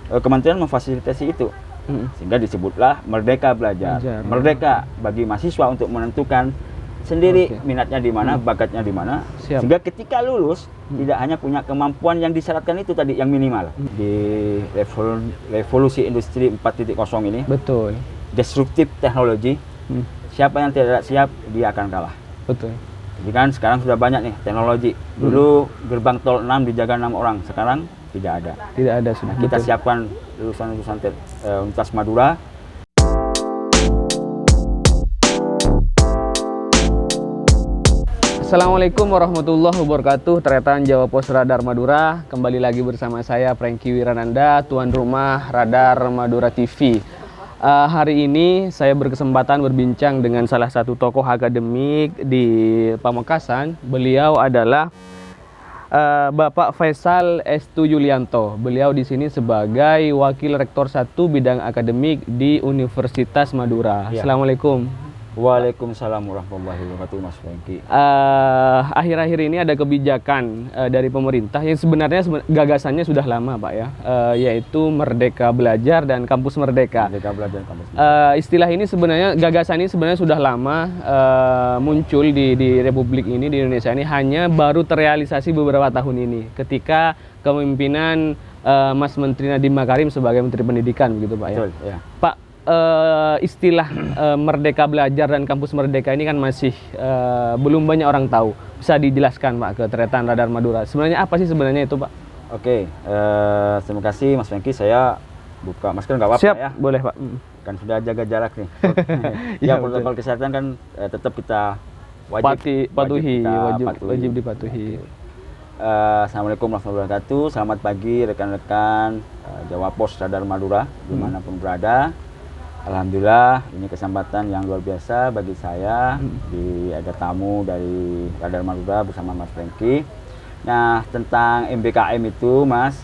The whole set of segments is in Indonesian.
kementerian memfasilitasi itu. Sehingga disebutlah Merdeka Belajar. Merdeka bagi mahasiswa untuk menentukan sendiri minatnya di mana, bakatnya di mana. Sehingga ketika lulus tidak hanya punya kemampuan yang disyaratkan itu tadi yang minimal. Di revolusi industri 4.0 ini, betul, disruptive teknologi, siapa yang tidak siap dia akan kalah. Betul. Jadi kan sekarang sudah banyak nih teknologi. Dulu gerbang tol 6 dijaga 6 orang, sekarang tidak ada. Tidak ada sudah. Nah, kita siapkan lulusan-lulusan Universitas Madura. Assalamualaikum warahmatullahi wabarakatuh. Tretan Jawa Pos Radar Madura. Kembali lagi bersama saya Franky Wirananda, tuan rumah Radar Madura TV. Hari ini saya berkesempatan berbincang dengan salah satu tokoh akademik di Pamekasan. Beliau adalah Bapak Faisal Estu Yulianto. Beliau di sini sebagai Wakil Rektor 1 Bidang Akademik di Universitas Madura. Ya. Assalamualaikum. Waalaikumsalam warahmatullahi wabarakatuh, Mas Franky. Akhir-akhir ini ada kebijakan dari pemerintah yang sebenarnya gagasannya sudah lama, Pak ya, yaitu Merdeka Belajar dan Kampus Merdeka. Merdeka Belajar Kampus Merdeka. Istilah ini sebenarnya, gagasan ini sebenarnya sudah lama muncul di Republik ini, di Indonesia ini, hanya baru terrealisasi beberapa tahun ini ketika kepemimpinan Mas Menteri Nadiem Makarim sebagai Menteri Pendidikan, begitu Pak ya. Betul, ya. Pak, istilah Merdeka Belajar dan Kampus Merdeka ini kan masih belum banyak orang tahu. Bisa dijelaskan Pak ke Tretan Radar Madura, sebenarnya apa sih sebenarnya itu Pak? Oke, terima kasih Mas Franky. Saya buka masker nggak apa-apa. Siap, ya? Boleh Pak. Kan sudah jaga jarak nih. Ya, protokol kesehatan kan tetap kita wajib dipatuhi. Assalamualaikum warahmatullahi wabarakatuh. Selamat pagi rekan-rekan Jawa Pos Radar Madura dimanapun berada. Alhamdulillah, ini kesempatan yang luar biasa bagi saya ada tamu dari Radar Madura bersama Mas Franky. Nah, tentang MBKM itu, Mas,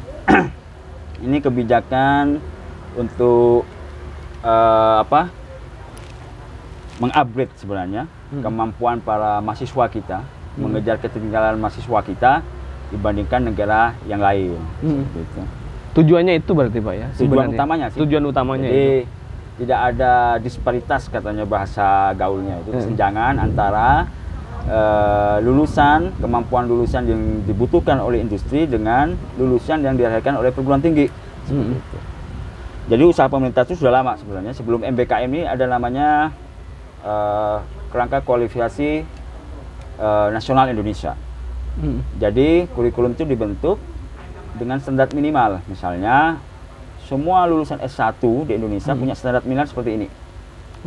ini kebijakan untuk mengupgrade sebenarnya kemampuan para mahasiswa kita, mengejar ketertinggalan mahasiswa kita dibandingkan negara yang lain. Gitu. Tujuannya itu berarti Pak ya? Tujuan utamanya sih. Tujuan utamanya. Jadi, itu tidak ada disparitas katanya bahasa gaulnya itu, kesenjangan antara kemampuan lulusan yang dibutuhkan oleh industri dengan lulusan yang dihasilkan oleh perguruan tinggi. Seperti itu. Jadi usaha pemerintah itu sudah lama sebenarnya. Sebelum MBKM ini ada namanya kerangka kualifikasi nasional Indonesia. Jadi kurikulum itu dibentuk dengan standar minimal. Misalnya semua lulusan S1 di Indonesia punya standar minimal seperti ini.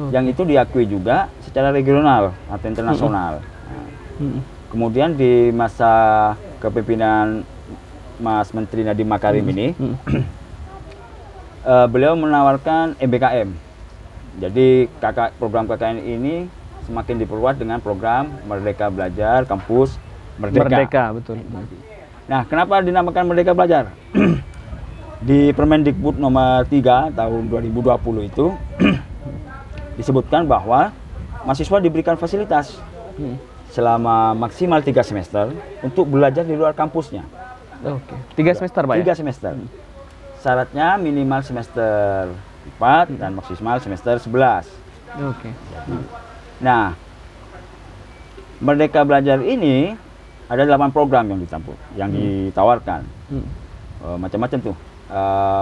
Yang itu diakui juga secara regional atau internasional. Nah, kemudian di masa kepemimpinan Mas Menteri Nadiem Makarim ini, beliau menawarkan MBKM. Jadi program KKN ini semakin diperluas dengan program Merdeka Belajar Kampus Merdeka. Merdeka, betul. Nah, kenapa dinamakan Merdeka Belajar? Di Permendikbud nomor 3 tahun 2020 itu disebutkan bahwa mahasiswa diberikan fasilitas selama maksimal 3 semester untuk belajar di luar kampusnya. Oke. 3 semester Pak ya? 3 semester. Syaratnya minimal semester 4 dan maksimal semester 11. Oke. Nah, Merdeka Belajar ini ada 8 program yang ditawarkan. Macam-macam tuh.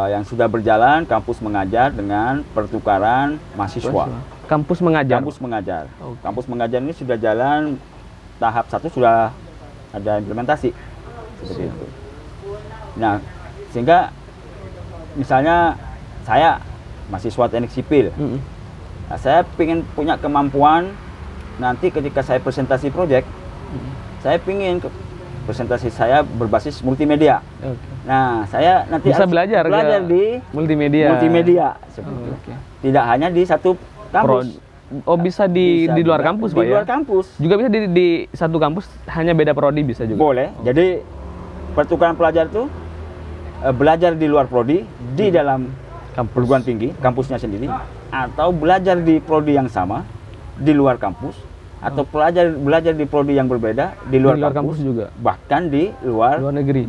Yang sudah berjalan, kampus mengajar dengan pertukaran mahasiswa. Kampus mengajar? Kampus mengajar. Okay. Kampus mengajar ini sudah jalan, tahap 1 sudah ada implementasi. Seperti itu. Nah, sehingga misalnya saya mahasiswa teknik sipil, nah, saya ingin punya kemampuan nanti ketika saya presentasi proyek, saya ingin presentasi saya berbasis multimedia. Nah, saya nanti bisa belajar di multimedia seperti itu. Tidak hanya di satu kampus. Bisa di luar kampus, Pak ya? Di luar kampus. Juga bisa di satu kampus, hanya beda prodi bisa juga. Boleh. Jadi pertukaran pelajar itu belajar di luar prodi di dalam perguruan tinggi, kampusnya sendiri, atau belajar di prodi yang sama di luar kampus, atau belajar di prodi yang berbeda di luar kampus juga, bahkan di luar negeri.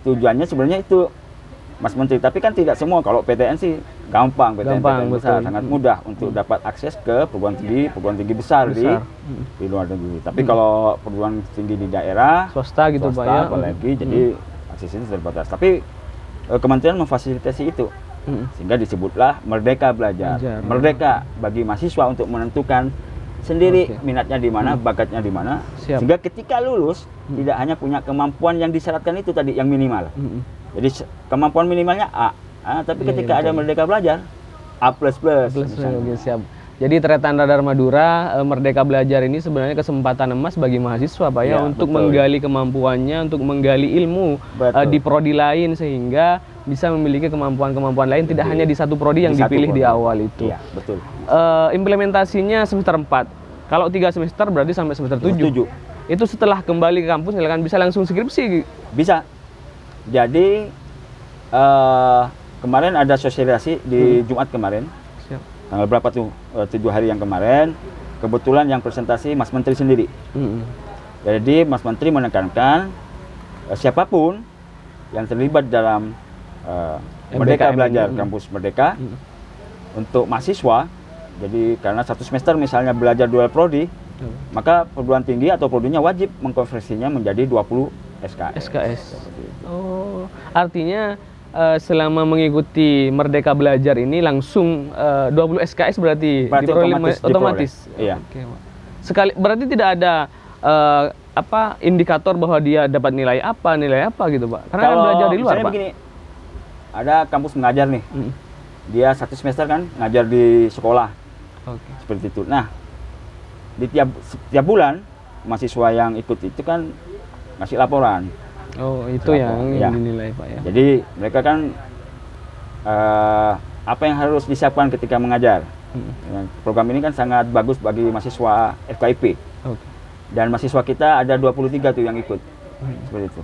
Tujuannya sebenarnya itu Mas Menteri. Tapi kan tidak semua. Kalau PTN sih gampang, PTN besar betul. sangat mudah untuk dapat akses ke perguruan tinggi besar. Di luar negeri. Tapi kalau perguruan tinggi di daerah swasta gitu Pak ya. Apalagi jadi aksesnya terbatas. Tapi kementerian memfasilitasi itu. Sehingga disebutlah Merdeka Belajar. Merdeka bagi mahasiswa untuk menentukan sendiri minatnya di mana, bakatnya di mana. Sehingga ketika lulus tidak hanya punya kemampuan yang disyaratkan itu tadi yang minimal. Jadi kemampuan minimalnya A. Tapi ketika ada Merdeka Belajar A++. Siap. Jadi Tretan Radar Madura Merdeka Belajar ini sebenarnya kesempatan emas bagi mahasiswa Pak ya, untuk menggali kemampuannya, untuk menggali ilmu di prodi lain sehingga bisa memiliki kemampuan-kemampuan lain tidak hanya di satu prodi yang dipilih di awal itu. Iya, betul. Implementasinya semester 4. Kalau 3 semester berarti sampai semester 7. Itu setelah kembali ke kampus bisa langsung skripsi? Bisa. Jadi kemarin ada sosialisasi di Jumat kemarin. Siap. Tanggal berapa tuh? 7 hari yang kemarin. Kebetulan yang presentasi Mas Menteri sendiri. Jadi Mas Menteri menekankan siapapun yang terlibat dalam Merdeka Belajar Kampus Merdeka untuk mahasiswa. Jadi karena satu semester misalnya belajar dual prodi, maka perguruan tinggi atau prodinya wajib mengkonversinya menjadi 20 SKS. Oh, artinya selama mengikuti Merdeka Belajar ini langsung 20 SKS berarti otomatis. Iya. Sekali berarti tidak ada indikator bahwa dia dapat nilai apa gitu Pak. Karena kan belajar di luar Pak. Begini, ada kampus mengajar nih. Dia satu semester kan ngajar di sekolah. Seperti itu. Nah, di tiap bulan mahasiswa yang ikut itu kan ngasih laporan. Oh, itu yang dinilai Pak ya. Jadi mereka kan apa yang harus disiapkan ketika mengajar. Program ini kan sangat bagus bagi mahasiswa FKIP. Dan mahasiswa kita ada 23 tuh yang ikut. Seperti itu.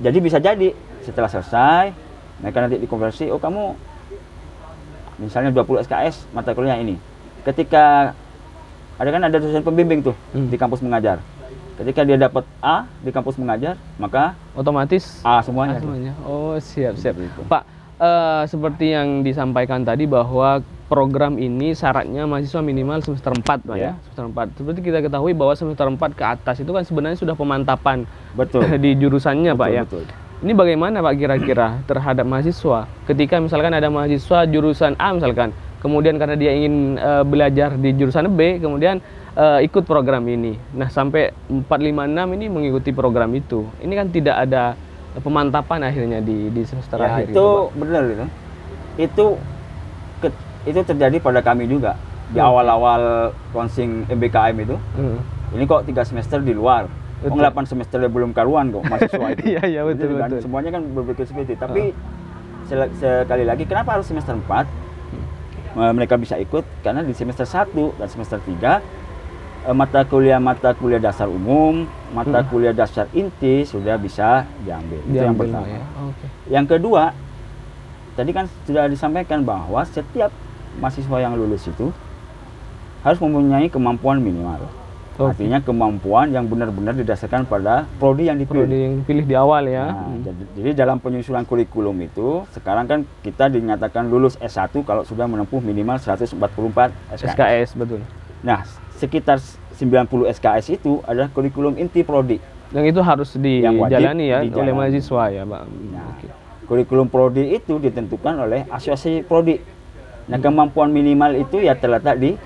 Jadi bisa jadi setelah selesai mereka nanti dikonversi, oh kamu misalnya 20 SKS mata kuliah ini. Ketika ada dosen pembimbing tuh di kampus mengajar. Ketika dia dapat A di kampus mengajar, maka otomatis A semuanya. Oh, siap. Pak, seperti yang disampaikan tadi bahwa program ini syaratnya mahasiswa minimal semester 4 Pak ya. Semester 4. Seperti kita ketahui bahwa semester 4 ke atas itu kan sebenarnya sudah pemantapan di jurusannya Pak ya. Betul. Ini bagaimana Pak kira-kira terhadap mahasiswa ketika misalkan ada mahasiswa jurusan A misalkan, kemudian karena dia ingin belajar di jurusan B, kemudian ikut program ini. Nah, sampai 456 ini mengikuti program itu. Ini kan tidak ada pemantapan akhirnya di semester akhir. Itu benar itu. Itu terjadi pada kami juga di awal-awal launching MBKM itu. Ini kok 3 semester di luar. 8 semester belum karuan kok mahasiswa itu. Iya, betul. Semuanya kan berpikir seperti itu. Tapi sekali lagi kenapa harus semester 4? Mereka bisa ikut karena di semester 1 dan semester 3 mata kuliah dasar umum, mata kuliah dasar inti sudah bisa diambil. Itu yang pertama. Ya. Yang kedua, tadi kan sudah disampaikan bahwa setiap mahasiswa yang lulus itu harus mempunyai kemampuan minimal. Artinya kemampuan yang benar-benar didasarkan pada prodi yang dipilih di awal ya. Nah, jadi dalam penyusunan kurikulum itu sekarang kan kita dinyatakan lulus S1 kalau sudah menempuh minimal 144 SKS. Betul. Nah, sekitar 90 SKS itu adalah kurikulum inti prodi. Yang itu harus dijalani oleh mahasiswa ya, Pak. Nah, kurikulum prodi itu ditentukan oleh asosiasi prodi. Nah, kemampuan minimal itu ya terletak di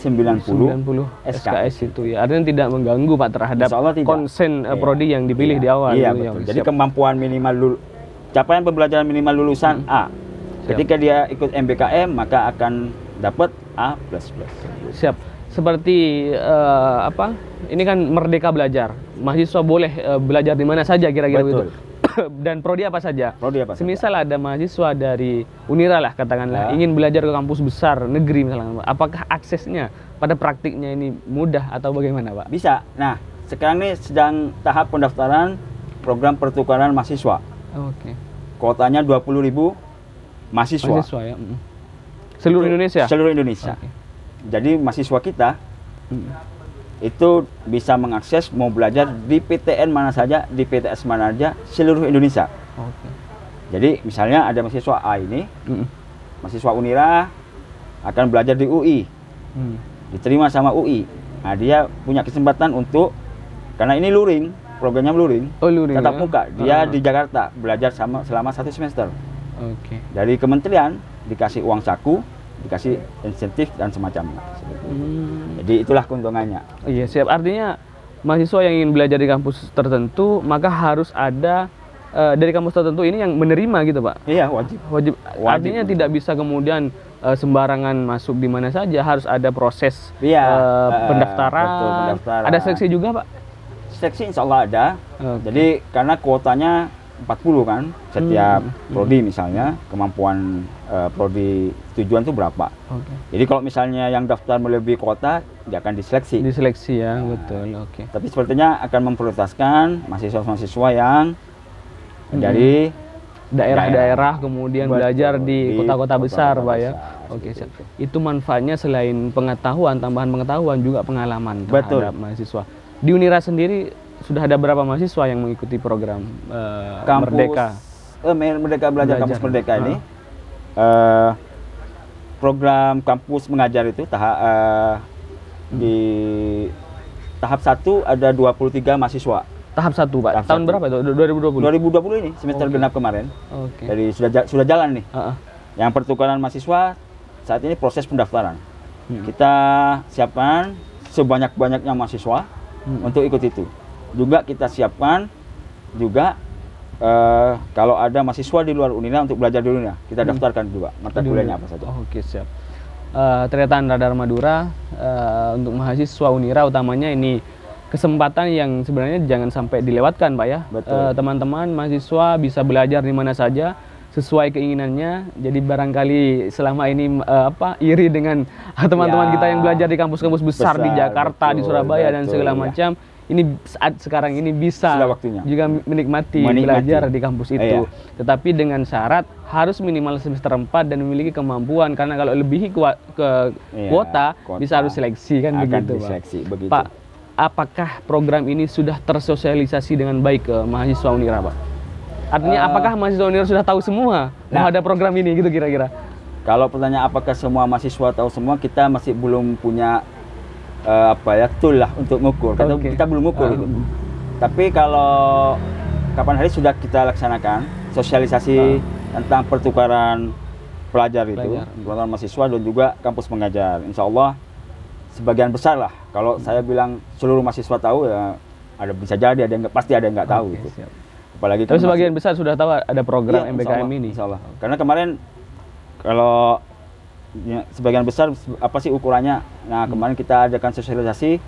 90 SKS itu ya. Artinya tidak mengganggu Pak terhadap konsen prodi yang dipilih di awal. Iya, betul. Jadi kemampuan minimal capaian pembelajaran minimal lulusan A. Ketika dia ikut MBKM maka akan dapat A++. Siap. Seperti ini kan Merdeka Belajar. Mahasiswa boleh belajar di mana saja kira-kira begitu. Dan prodi apa saja? Semisal ada mahasiswa dari Unira lah katakanlah ingin belajar ke kampus besar negeri misalnya, apakah aksesnya pada praktiknya ini mudah atau bagaimana Pak? Bisa. Nah, sekarang ini sedang tahap pendaftaran program pertukaran mahasiswa. Kuotanya 20.000 mahasiswa ya. Seluruh Indonesia? Seluruh Indonesia. Jadi mahasiswa kita itu bisa mengakses mau belajar di PTN mana saja, di PTS mana saja, seluruh Indonesia. Jadi misalnya ada mahasiswa A ini, mahasiswa Unira akan belajar di UI, diterima sama UI. Nah, dia punya kesempatan untuk, karena ini luring, programnya luring, tatap muka. Dia di Jakarta belajar selama 1 semester. Dari kementerian dikasih uang saku, dikasih insentif dan semacamnya. Jadi itulah keuntungannya. Iya, siap. Artinya mahasiswa yang ingin belajar di kampus tertentu, maka harus ada dari kampus tertentu ini yang menerima gitu, Pak? Iya, wajib. Artinya tidak bisa kemudian sembarangan masuk di mana saja, harus ada proses pendaftaran. Betul, pendaftaran. Ada seleksi juga, Pak? Seleksi insya Allah ada. Jadi karena kuotanya 40 kan, setiap prodi misalnya, kemampuan prodi tujuan itu berapa. Jadi kalau misalnya yang daftar melebihi kuota, dia akan diseleksi. Diseleksi ya, betul. Tapi sepertinya akan memprioritaskan mahasiswa-mahasiswa yang dari daerah-daerah kemudian belajar di kota-kota besar, Pak ya. Siap. Itu manfaatnya selain pengetahuan, tambahan pengetahuan juga pengalaman terhadap mahasiswa. Di Unira sendiri sudah ada berapa mahasiswa yang mengikuti program Merdeka? Merdeka Belajar Kampus Merdeka ini. Program kampus mengajar itu di tahap 1 ada 23 mahasiswa. Tahap 1, Pak. Tahun berapa itu? 2020. 2020 ini semester genap kemarin. Jadi sudah jalan nih. Yang pertukaran mahasiswa saat ini proses pendaftaran. Kita siapkan sebanyak-banyaknya mahasiswa untuk ikut itu. Juga kita siapkan juga kalau ada mahasiswa di luar Unira untuk belajar di Unira, kita daftarkan juga mata kuliahnya apa saja. Siap. Ternyata Radar Madura untuk mahasiswa Unira utamanya ini kesempatan yang sebenarnya jangan sampai dilewatkan, Pak ya. Teman-teman mahasiswa bisa belajar di mana saja sesuai keinginannya. Jadi barangkali selama ini iri dengan teman-teman kita yang belajar di kampus-kampus besar di Jakarta, di Surabaya dan segala macam. Ini saat sekarang ini bisa juga menikmati belajar di kampus itu. Tetapi dengan syarat harus minimal semester 4 dan memiliki kemampuan, karena kalau lebihi kuota bisa harus seleksi kan, begitu, Pak. Apakah program ini sudah tersosialisasi dengan baik ke mahasiswa Unira, Pak? Artinya apakah mahasiswa Unira sudah tahu semua bahwa ada program ini gitu kira-kira? Kalau pertanyaan apakah semua mahasiswa tahu semua, kita masih belum punya tool lah untuk mengukur. Kita belum mengukur itu. Tapi kalau kapan hari sudah kita laksanakan sosialisasi tentang pertukaran pelajar itu, pertukaran mahasiswa dan juga kampus mengajar. Insya Allah sebagian besar lah. Kalau saya bilang seluruh mahasiswa tahu, ya bisa jadi ada yang pasti ada yang nggak tahu gitu. Apalagi tapi sebagian besar sudah tahu ada program MBKM ini. Insya Allah. Karena kemarin kalau sebagian besar apa sih ukurannya? Nah, kemarin kita adakan sosialisasi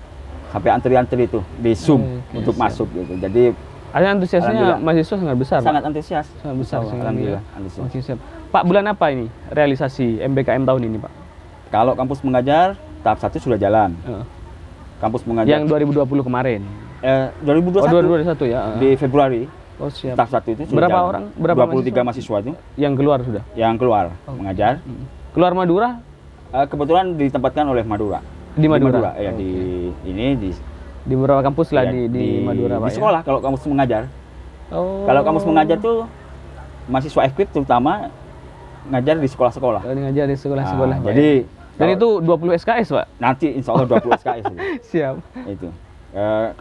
sampai antri-antri itu di Zoom untuk masuk gitu. Jadi ada antusiasnya mahasiswa sangat besar. Sangat antusias. Sangat besar. Alhamdulillah. Siap. Pak, bulan apa ini realisasi MBKM tahun ini, Pak? Kalau kampus mengajar tahap 1 sudah jalan. Kampus mengajar yang 2020 kemarin. 2021 ya. Di Februari. Siap. Tahap 1 itu sudah berapa jalan. orang? Berapa 23 mahasiswa itu yang keluar sudah? Yang keluar mengajar. Keluar Madura? Kebetulan ditempatkan oleh Madura. Di Madura? Ya, di beberapa kampus lah di Madura, Pak. Di sekolah kalau kampus mengajar. Kalau kampus mengajar tuh mahasiswa FKIP terutama ngajar di sekolah-sekolah. Ngajar di sekolah-sekolah. Jadi dan itu 20 SKS, Pak? Nanti insya Allah 20 SKS. Siap. Itu.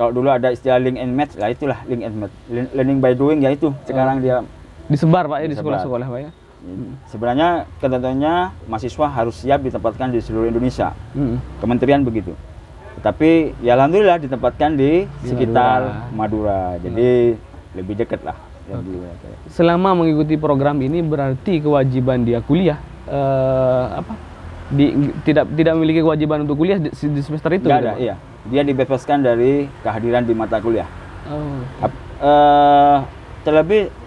Kalau dulu ada istilah link and match, lah itulah link and match. Learning by doing ya itu. Sekarang dia disebar, Pak, ya di sekolah-sekolah, Pak ya. Sebenarnya ketentuannya mahasiswa harus siap ditempatkan di seluruh Indonesia. Kementerian begitu. Tetapi ya alhamdulillah ditempatkan di sekitar Madura. Jadi lebih dekat lah. Selama mengikuti program ini berarti kewajiban dia kuliah tidak memiliki kewajiban untuk kuliah di semester itu? Nggak ada, iya. Dia dibebaskan dari kehadiran di mata kuliah. Terlebih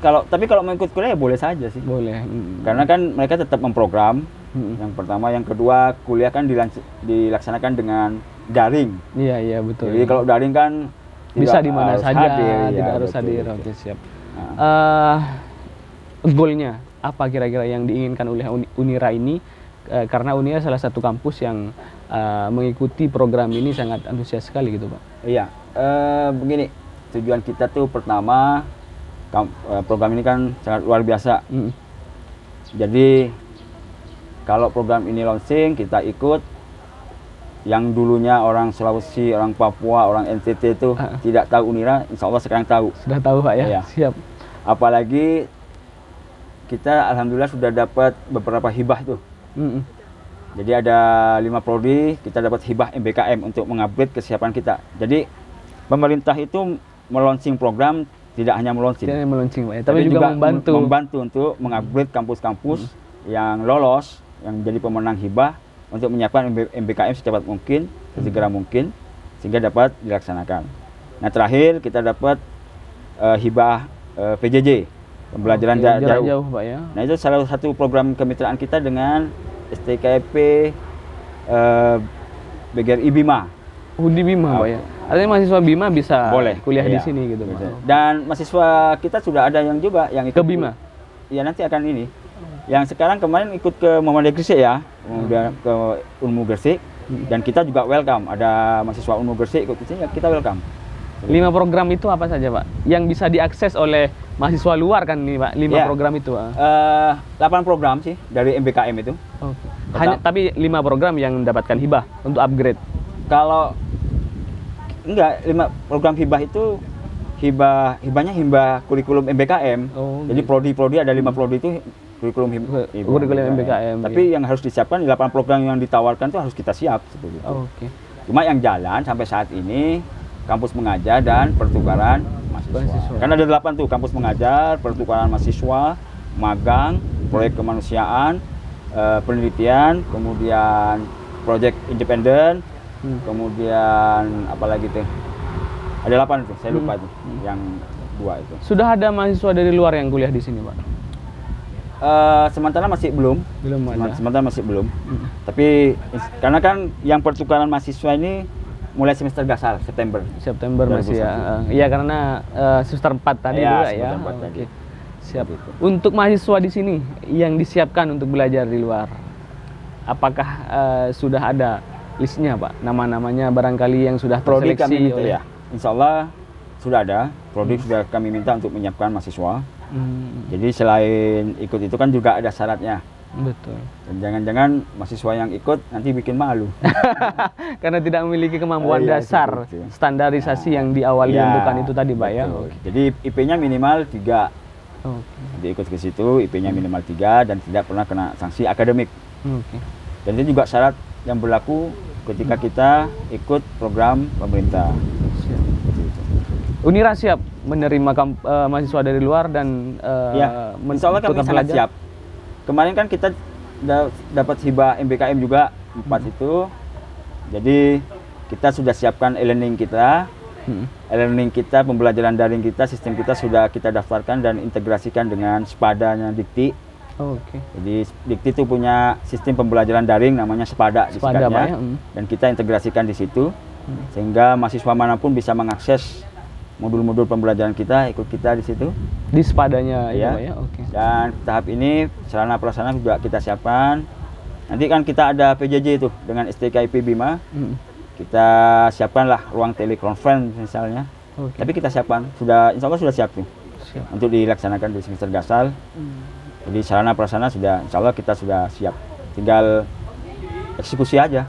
tapi kalau mau ikut kuliah ya boleh saja sih. Boleh. Karena kan mereka tetap memprogram. Yang pertama, yang kedua kuliah kan dilaksanakan dengan daring. Iya betul. Jadi kalau daring kan bisa di mana saja, tidak harus hadir. Oke, siap. Goalnya apa kira-kira yang diinginkan oleh Unira ini? Karena Unira salah satu kampus yang mengikuti program ini sangat antusias sekali gitu, Pak. Iya, begini, tujuan kita tuh pertama program ini kan sangat luar biasa. Mm. Jadi kalau program ini launching, kita ikut. Yang dulunya orang Sulawesi, orang Papua, orang NTT itu tidak tahu Unira, insya Allah sekarang tahu. Sudah tahu Pak ya? Iya. Siap. Apalagi kita alhamdulillah sudah dapat beberapa hibah tuh. Mm-mm. Jadi ada 5 prodi, kita dapat hibah MBKM untuk mengupgrade kesiapan kita. Jadi pemerintah itu meluncing program tidak hanya meluncing, Tidak hanya meluncing Pak ya, tapi juga membantu untuk mengupgrade kampus-kampus yang lolos, yang jadi pemenang hibah untuk menyiapkan MBKM secepat mungkin, sesegera mungkin, sehingga dapat dilaksanakan. Nah terakhir kita dapat hibah PJJ, pembelajaran jarak jauh. Pak ya. Nah itu salah satu program kemitraan kita dengan STKP BGRI Bima. Di Bima Pak ya. Artinya mahasiswa Bima bisa Boleh kuliah di iya, sini gitu Pak. bisa. Dan mahasiswa kita sudah ada yang juga yang ikut Ke Bima? Ya nanti akan ini. Yang sekarang kemarin ikut ke Muhammadiyah Gresik ya, kemudian ke Unmu Gresik, dan kita juga welcome. Ada mahasiswa Unmu Gresik ikut ke sini, kita welcome. 5 program itu apa saja Pak? Yang bisa diakses oleh mahasiswa luar kan nih Pak? 5 Ya. program itu Pak? 8 program sih dari MBKM itu. Oke. Hanya tapi 5 program yang mendapatkan hibah untuk upgrade. Kalau enggak 5 program hibah itu hibahnya hibah kurikulum MBKM. Oh, Jadi prodi-prodi ada 5 prodi itu kurikulum Kurikulum MBKM, Tapi iya. yang harus disiapkan 8 program yang ditawarkan itu harus kita siap seperti itu. Oke. Cuma yang jalan sampai saat ini kampus mengajar dan pertukaran mahasiswa. Karena ada 8 tuh, kampus mengajar, pertukaran mahasiswa, magang, proyek kemanusiaan, penelitian, kemudian proyek independen, kemudian apa lagi tuh? Ada 8 tuh, saya lupa tuh. Yang 2 itu. Sudah ada mahasiswa dari luar yang kuliah di sini Pak? Sementara masih belum. Ada. Sementara masih belum. Tapi karena kan yang pertukaran mahasiswa ini mulai semester gasal September. September masih ya. Iya karena semester 4 tadi juga ya. Oke. Siap. Untuk mahasiswa di sini yang disiapkan untuk belajar di luar, apakah sudah ada listnya Pak? Nama-namanya barangkali yang sudah Prodi terseleksi kami minta oleh... ya. Insya Allah sudah ada. Prodi sudah kami minta untuk menyiapkan mahasiswa. Jadi selain ikut itu kan juga ada syaratnya. Betul. Dan jangan-jangan mahasiswa yang ikut nanti bikin malu. Karena tidak memiliki kemampuan Iya, dasar seperti itu. standarisasi yang di awal Ya, ditentukan itu tadi Pak ya. betul. Jadi IP-nya minimal 3. Oke. Jadi ikut ke situ IP-nya minimal 3 dan tidak pernah kena sanksi akademik. Oke. Dan itu juga syarat yang berlaku ketika kita ikut program pemerintah. Siap. Unira siap menerima mahasiswa dari luar dan Ya, insya Allah kami tukar sangat pelajar? siap. Kemarin kan kita dapat hibah MBKM juga 4 itu. Jadi kita sudah siapkan e-learning kita. E-learning kita, pembelajaran daring kita, sistem kita sudah kita daftarkan dan integrasikan dengan Sepadanya Dikti. Oke. Jadi Dikti itu punya sistem pembelajaran daring namanya Sepada Sepada, Pak, ya. dan kita integrasikan di situ sehingga mahasiswa manapun bisa mengakses modul-modul pembelajaran kita, ikut kita di situ. Di Sepadanya Ya. Pak, ya. Oke. Dan tahap ini sarana prasarana juga kita siapkan. Nanti kan kita ada PJJ itu dengan STKIP Bima. Kita siapkanlah ruang telekonferensi misalnya. Oke. Tapi kita siapkan, insya Allah sudah siap tuh Siap. untuk dilaksanakan di semester gasal. Jadi sarana prasarana sudah, insya Allah kita sudah siap. Tinggal eksekusi aja.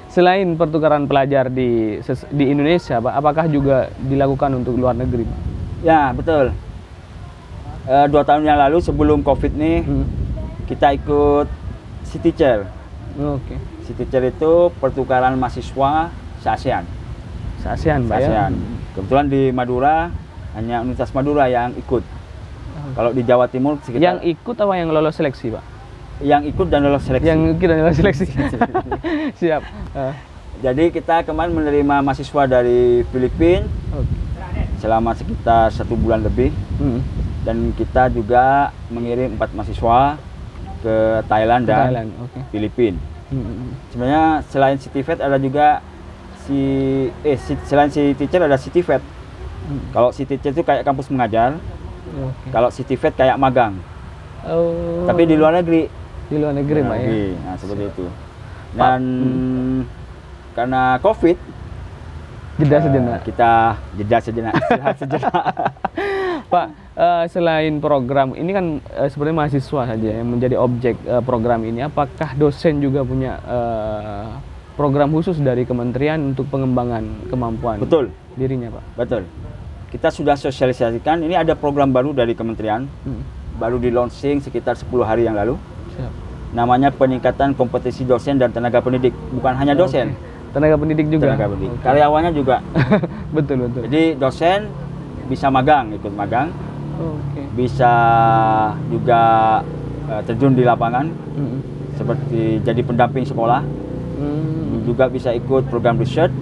Selain pertukaran pelajar di Indonesia, Pak, apakah juga dilakukan untuk luar negeri, Pak? Ya betul. 2 tahun yang lalu sebelum COVID nih kita ikut City Chair. Oke. City Chair itu pertukaran mahasiswa se-ASEAN. Se-ASEAN, Pak, ya? Se-ASEAN. Kebetulan di Madura hanya Universitas Madura yang ikut. Kalau di Jawa Timur sekitar Yang ikut apa yang lolos seleksi, Pak? yang ikut dan lolos seleksi. Yang ikut dan lolos seleksi. Siap. Jadi kita kemarin menerima mahasiswa dari Filipina selama sekitar 1 bulan lebih. Dan kita juga mengirim 4 mahasiswa ke Thailand dan Filipina. Sebenarnya selain CityFed ada juga selain CityChair ada CityFed. Kalau CityChair itu kayak kampus mengajar. Kalau CityFed kayak magang. Tapi di luar negeri. Di luar negeri, Pak, ya. Nah, seperti itu. Dan karena COVID jeda sejenak. kita jeda sejenak, istirahat sejenak. Pak, selain program ini kan sebenarnya mahasiswa saja yang menjadi objek program ini, apakah dosen juga punya program khusus dari kementerian untuk pengembangan kemampuan Betul, dirinya, Pak? betul. Kita sudah sosialisasikan, ini ada program baru dari kementerian, baru di launching sekitar 10 hari yang lalu. Siap. Namanya peningkatan kompetisi dosen dan tenaga pendidik, bukan hanya dosen. Tenaga pendidik juga? Tenaga pendidik. Karyawannya juga. Betul, betul. Jadi dosen bisa magang, ikut magang. Oke. Bisa juga terjun di lapangan, seperti jadi pendamping sekolah. Juga bisa ikut program research.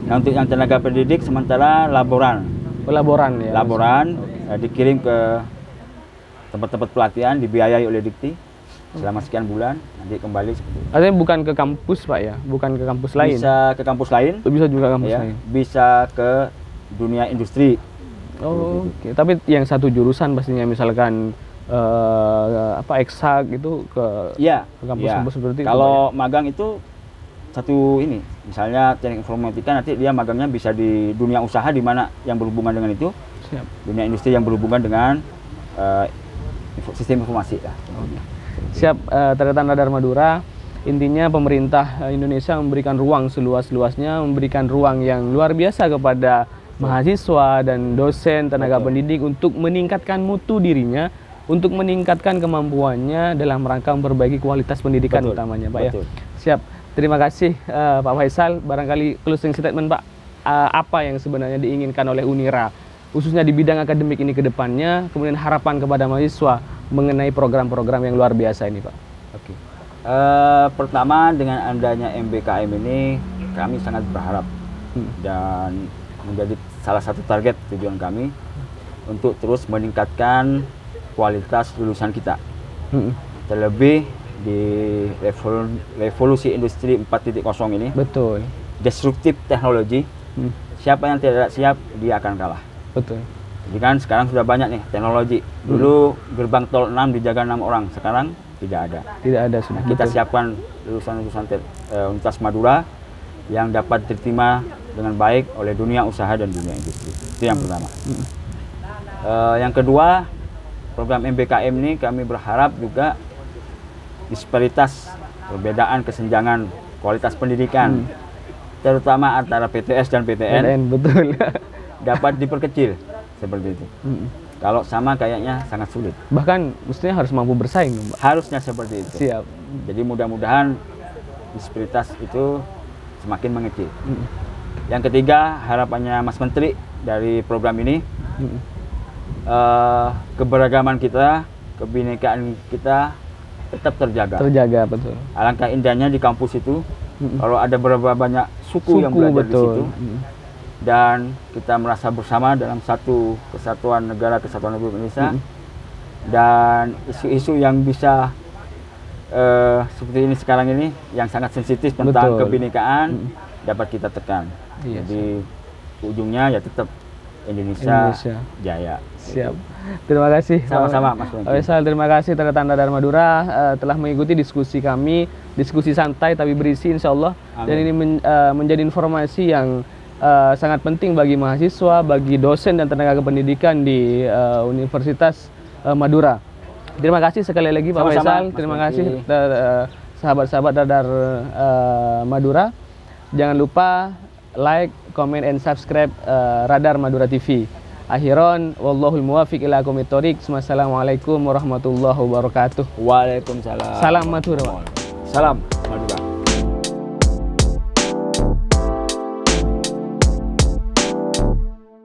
Nah, untuk yang tenaga pendidik sementara laboran. Laboran ya? Laboran, dikirim ke tempat-tempat pelatihan, dibiayai oleh Dikti selama sekian bulan, nanti kembali seperti itu. Artinya bukan ke kampus, Pak ya? Bukan ke kampus lain? Bisa ke kampus lain. Bisa juga kampus Ya, lain? bisa ke dunia industri. Oh, oke. Tapi yang satu jurusan pastinya, misalkan eksak gitu ke Iya. kampus-kampus seperti itu, Kalau magang itu satu ini, misalnya teknik informatika, nanti dia magangnya bisa di dunia usaha di mana yang berhubungan dengan itu, Siap. dunia industri yang berhubungan dengan sistem informasi lah. Siap, Taritan Radar Madura. Intinya pemerintah Indonesia memberikan ruang seluas-luasnya, memberikan ruang yang luar biasa kepada mahasiswa dan dosen, tenaga pendidik untuk meningkatkan mutu dirinya, untuk meningkatkan kemampuannya dalam rangka memperbaiki kualitas pendidikan utamanya, Pak ya. Siap. Terima kasih Pak Faisal. Barangkali closing statement, Pak, apa yang sebenarnya diinginkan oleh Unira khususnya di bidang akademik ini ke depannya, kemudian harapan kepada mahasiswa mengenai program-program yang luar biasa ini, Pak. Oke. Pertama, dengan adanya MBKM ini kami sangat berharap dan menjadi salah satu target tujuan kami untuk terus meningkatkan kualitas lulusan kita. Terlebih di revolusi industri 4.0 ini. Betul. Disruptif teknologi. Siapa yang tidak siap, dia akan kalah. Betul. Jadi kan sekarang sudah banyak nih teknologi. Dulu gerbang tol 6 dijaga 6 orang, sekarang tidak ada. Tidak ada sudah. Kita siapkan lulusan-lulusan Universitas Madura yang dapat diterima dengan baik oleh dunia usaha dan dunia industri. Itu yang pertama. Yang kedua, program MBKM ini kami berharap juga disparitas, perbedaan kesenjangan kualitas pendidikan, terutama antara PTS dan PTN, betul. dapat diperkecil seperti itu. Kalau sama kayaknya sangat sulit. Bahkan mestinya harus mampu bersaing, Pak. Harusnya seperti itu. Siap. Jadi mudah-mudahan disparitas itu semakin mengecil. Yang ketiga, harapannya Mas Menteri dari program ini, keberagaman kita, kebinekaan kita tetap terjaga. Terjaga, betul. Alangkah indahnya di kampus itu, kalau ada berapa banyak suku yang belajar di situ, dan kita merasa bersama dalam satu kesatuan negara kesatuan Republik Indonesia, dan isu-isu yang bisa seperti ini sekarang ini yang sangat sensitif tentang kebinekaan dapat kita tekan. Jadi ujungnya ya tetap Indonesia jaya. Siap. Terima kasih. Sama-sama, Mas Faisal. Terima kasih Taritan Radar Madura telah mengikuti diskusi kami, diskusi santai tapi berisi, insya Allah. Dan ini menjadi informasi yang sangat penting bagi mahasiswa, bagi dosen dan tenaga kependidikan di Universitas Madura. Terima kasih sekali lagi Pak Faisal. Terima kasih sahabat-sahabat Radar Madura. Jangan lupa like, comment, and subscribe Radar Madura TV. Akhiron, wallahul muwafiq ila aqwamit thoriq. Wassalamualaikum warahmatullahi wabarakatuh. Waalaikumsalam. Salam Madura. Salam Madura.